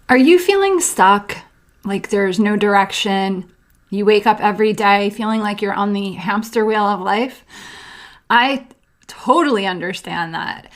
Are you feeling stuck? Like there's no direction? You wake up every day feeling like you're on the hamster wheel of life? I totally understand that.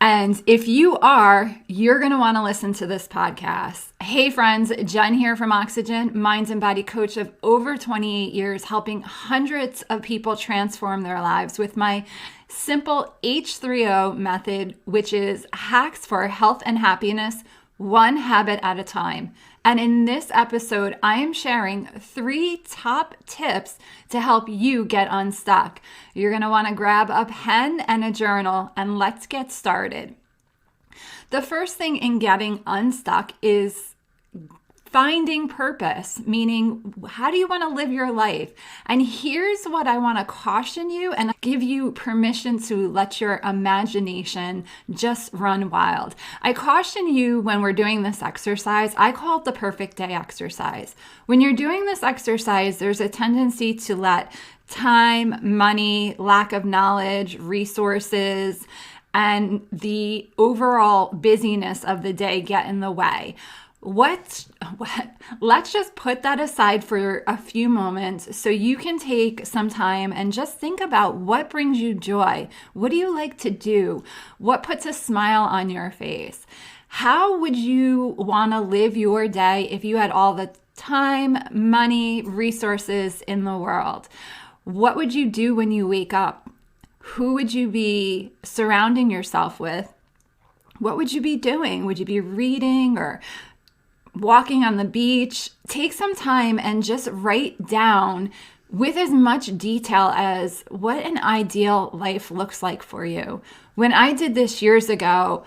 And if you are, you're going to want to listen to this podcast. Hey friends, Jen here from Oxijen Minds and Body, coach of over 28 years, helping hundreds of people transform their lives with my simple H3O method, which is hacks for health and happiness, one habit at a time. And in this episode, I am sharing 3 top tips to help you get unstuck. You're going to want to grab a pen and a journal, and let's get started. The first thing in getting unstuck is finding purpose, meaning how do you want to live your life? And here's what I want to caution you and give you permission to let your imagination just run wild. I caution you when we're doing this exercise. I call it the perfect day exercise. When you're doing this exercise, there's a tendency to let time, money, lack of knowledge, resources, and the overall busyness of the day get in the way. Let's just put that aside for a few moments so you can take some time and just think about what brings you joy. What do you like to do? What puts a smile on your face? How would you want to live your day if you had all the time, money, resources in the world? What would you do when you wake up? Who would you be surrounding yourself with? What would you be doing? Would you be reading or walking on the beach? Take some time and just write down with as much detail as what an ideal life looks like for you. When I did this years ago,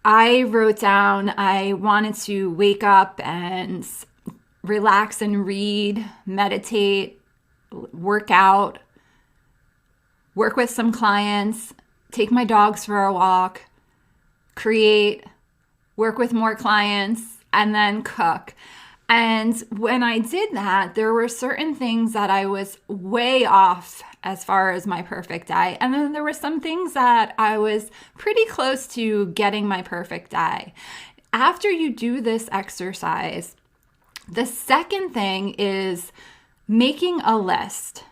I wrote down I wanted to wake up and relax and read, meditate, work out, work with some clients, take my dogs for a walk, create, work with more clients, and then cook. And when I did that, there were certain things that I was way off as far as my perfect day. And then there were some things that I was pretty close to getting my perfect day. After you do this exercise, the second thing is making a list.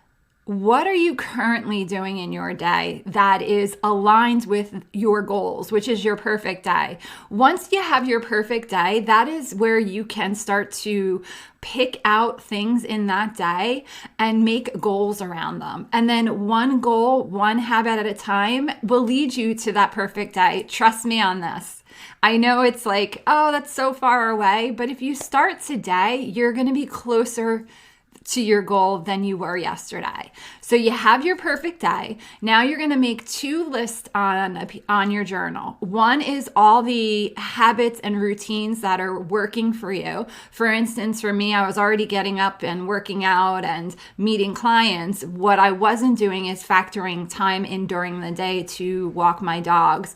What are you currently doing in your day that is aligned with your goals, which is your perfect day? Once you have your perfect day, that is where you can start to pick out things in that day and make goals around them. And then one goal, one habit at a time will lead you to that perfect day. Trust me on this. I know it's like, oh, that's so far away. But if you start today, you're going to be closer to your goal than you were yesterday. So you have your perfect day. Now you're going to make 2 lists on your journal. One is all the habits and routines that are working for you. For instance, for me, I was already getting up and working out and meeting clients. What I wasn't doing is factoring time in during the day to walk my dogs.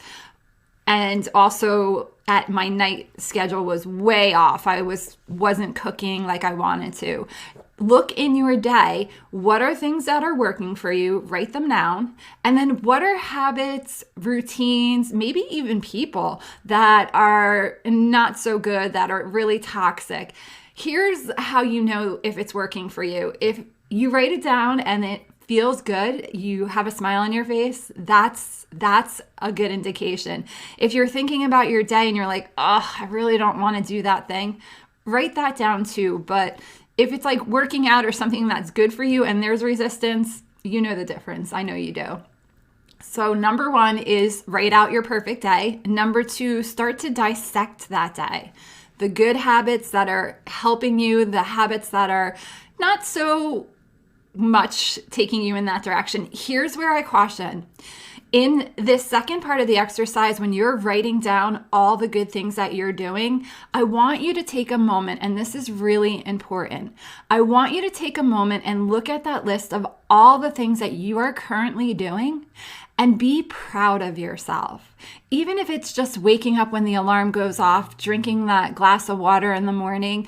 And also at my night schedule was way off. I wasn't cooking like I wanted to. Look in your day, what are things that are working for you? Write them down. And then what are habits, routines, maybe even people that are not so good, that are really toxic? Here's how you know if it's working for you. If you write it down and it feels good, you have a smile on your face, that's a good indication. If you're thinking about your day and you're like, oh, I really don't want to do that thing, write that down too. But if it's like working out or something that's good for you and there's resistance, you know the difference. I know you do. So number 1 is write out your perfect day. Number 2, start to dissect that day. The good habits that are helping you, the habits that are not so much taking you in that direction. Here's where I caution. In this second part of the exercise, when you're writing down all the good things that you're doing, I want you to take a moment, and this is really important. I want you to take a moment and look at that list of all the things that you are currently doing and be proud of yourself. Even if it's just waking up when the alarm goes off, drinking that glass of water in the morning,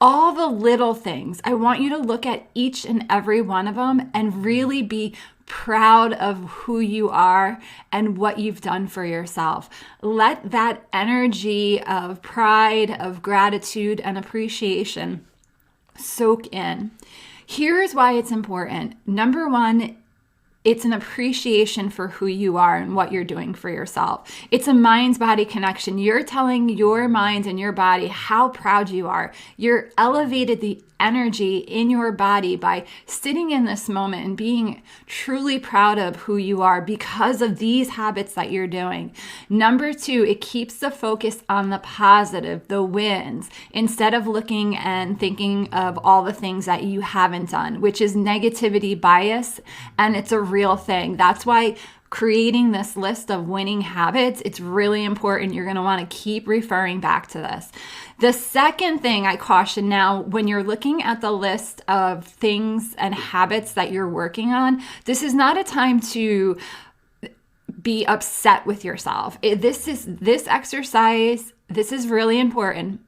all the little things, I want you to look at each and every one of them and really be proud of who you are and what you've done for yourself. Let that energy of pride, of gratitude, and appreciation soak in. Here's why it's important. Number one, it's an appreciation for who you are and what you're doing for yourself. It's a mind-body connection. You're telling your mind and your body how proud you are. You're elevated the energy in your body by sitting in this moment and being truly proud of who you are because of these habits that you're doing. Number two, it keeps the focus on the positive, the wins, instead of looking and thinking of all the things that you haven't done, which is negativity bias, and it's a real thing. That's why creating this list of winning habits, it's really important. You're going to want to keep referring back to this. The second thing I caution now, when you're looking at the list of things and habits that you're working on, this is not a time to be upset with yourself. This exercise, this is really important.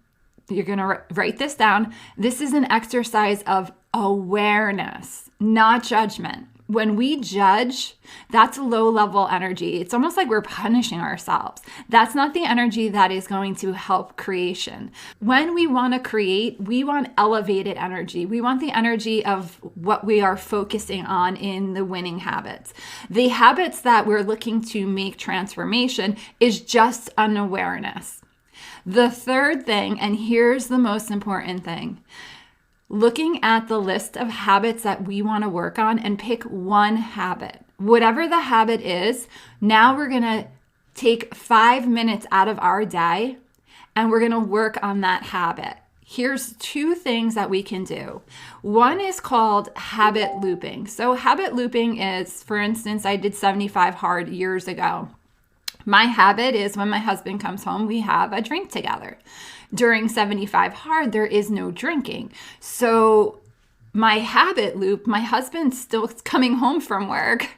You're going to write this down. This is an exercise of awareness, not judgment. When we judge, that's low level energy. It's almost like we're punishing ourselves. That's not the energy that is going to help creation. When we want to create, we want elevated energy. We want the energy of what we are focusing on in the winning habits. The habits that we're looking to make transformation is just an awareness. The third thing, and here's the most important thing, looking at the list of habits that we want to work on and pick one habit. Whatever the habit is, now we're going to take 5 minutes out of our day and we're going to work on that habit. Here's two things that we can do. One is called habit looping. So habit looping is, for instance, I did 75 hard years ago. My habit is when my husband comes home, we have a drink together. During 75 hard, there is no drinking. So my habit loop, my husband's still coming home from work.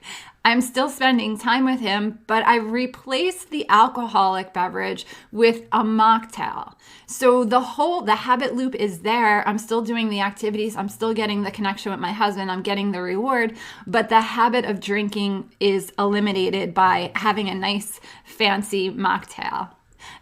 I'm still spending time with him, but I replaced the alcoholic beverage with a mocktail. So the habit loop is there. I'm still doing the activities. I'm still getting the connection with my husband. I'm getting the reward, but the habit of drinking is eliminated by having a nice fancy mocktail.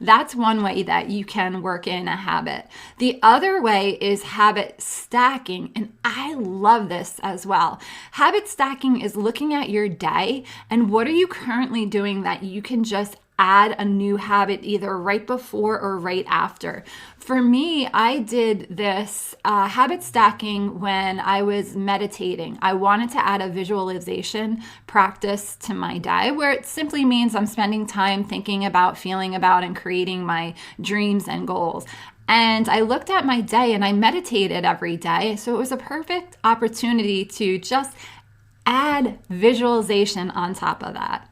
That's one way that you can work in a habit. The other way is habit stacking, and I love this as well. Habit stacking is looking at your day and what are you currently doing that you can just add a new habit either right before or right after. For me, I did this habit stacking when I was meditating. I wanted to add a visualization practice to my day where it simply means I'm spending time thinking about, feeling about, and creating my dreams and goals. And I looked at my day and I meditated every day. So it was a perfect opportunity to just add visualization on top of that.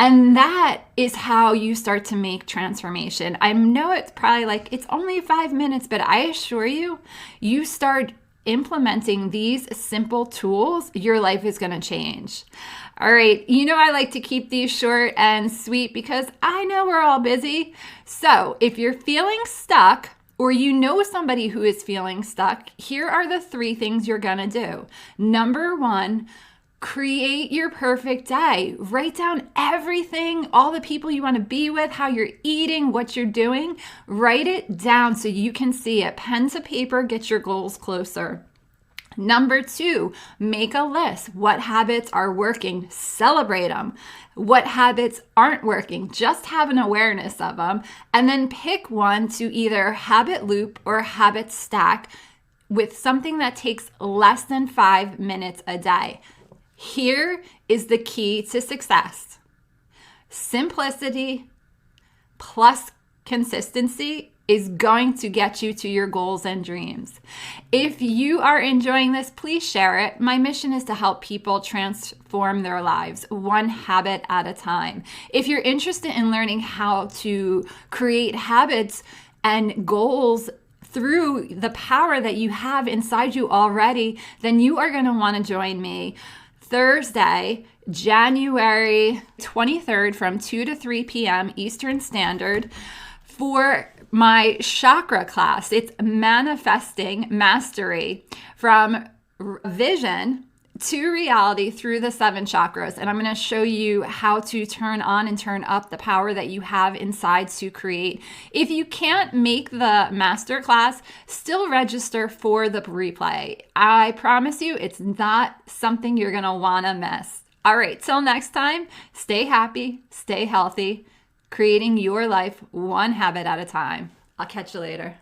And that is how you start to make transformation. I know it's probably like, it's only 5 minutes, but I assure you, you start implementing these simple tools, your life is going to change. All right. I like to keep these short and sweet because I know we're all busy. So if you're feeling stuck, or you know somebody who is feeling stuck, here are the 3 things you're going to do. Number 1, create your perfect day. Write down everything, all the people you want to be with, how you're eating, what you're doing. Write it down so you can see it. Pen to paper, get your goals closer. Number 2, make a list. What habits are working? Celebrate them. What habits aren't working? Just have an awareness of them. And then pick one to either habit loop or habit stack with something that takes less than 5 minutes a day. Here is the key to success. Simplicity plus consistency is going to get you to your goals and dreams. If you are enjoying this, please share it. My mission is to help people transform their lives one habit at a time. If you're interested in learning how to create habits and goals through the power that you have inside you already, then you are going to want to join me Thursday, January 23rd from 2 to 3 p.m. Eastern Standard for my chakra class. It's manifesting mastery from vision to reality through the 7 chakras. And I'm going to show you how to turn on and turn up the power that you have inside to create. If you can't make the masterclass, still register for the replay. I promise you, it's not something you're going to want to miss. All right, till next time, stay happy, stay healthy, creating your life one habit at a time. I'll catch you later.